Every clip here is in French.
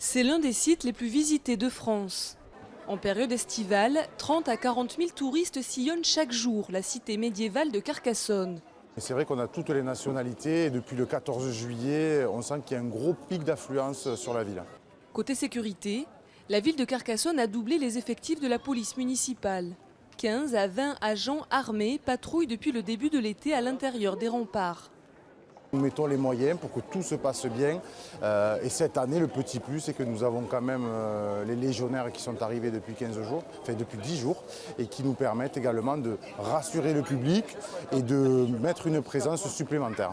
C'est l'un des sites les plus visités de France. En période estivale, 30 à 40 000 touristes sillonnent chaque jour la cité médiévale de Carcassonne. C'est vrai qu'on a toutes les nationalités et depuis le 14 juillet, on sent qu'il y a un gros pic d'affluence sur la ville. Côté sécurité, la ville de Carcassonne a doublé les effectifs de la police municipale. 15 à 20 agents armés patrouillent depuis le début de l'été à l'intérieur des remparts. Nous mettons les moyens pour que tout se passe bien. Et cette année, le petit plus, c'est que nous avons quand même les légionnaires qui sont arrivés depuis 15 jours, enfin depuis 10 jours, et qui nous permettent également de rassurer le public et de mettre une présence supplémentaire.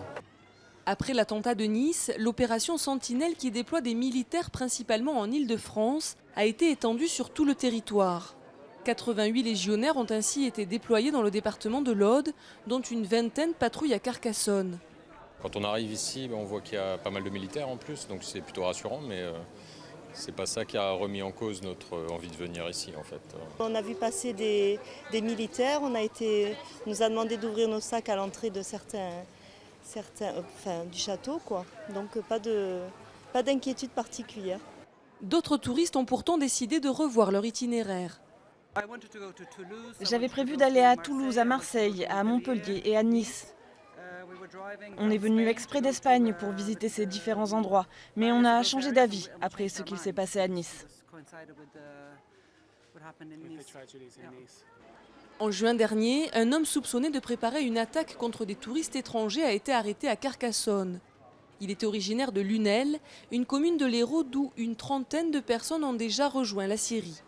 Après l'attentat de Nice, l'opération Sentinelle, qui déploie des militaires principalement en Île-de-France, a été étendue sur tout le territoire. 88 légionnaires ont ainsi été déployés dans le département de l'Aude, dont une vingtaine patrouillent à Carcassonne. Quand on arrive ici, on voit qu'il y a pas mal de militaires en plus, donc c'est plutôt rassurant, mais c'est pas ça qui a remis en cause notre envie de venir ici en fait. On a vu passer des militaires, on nous a demandé d'ouvrir nos sacs à l'entrée de du château, quoi. Donc pas d'inquiétude particulière. D'autres touristes ont pourtant décidé de revoir leur itinéraire. J'avais prévu d'aller à Toulouse, à Marseille, à Montpellier et à Nice. On est venu exprès d'Espagne pour visiter ces différents endroits, mais on a changé d'avis après ce qu'il s'est passé à Nice. En juin dernier, un homme soupçonné de préparer une attaque contre des touristes étrangers a été arrêté à Carcassonne. Il était originaire de Lunel, une commune de l'Hérault d'où une trentaine de personnes ont déjà rejoint la Syrie.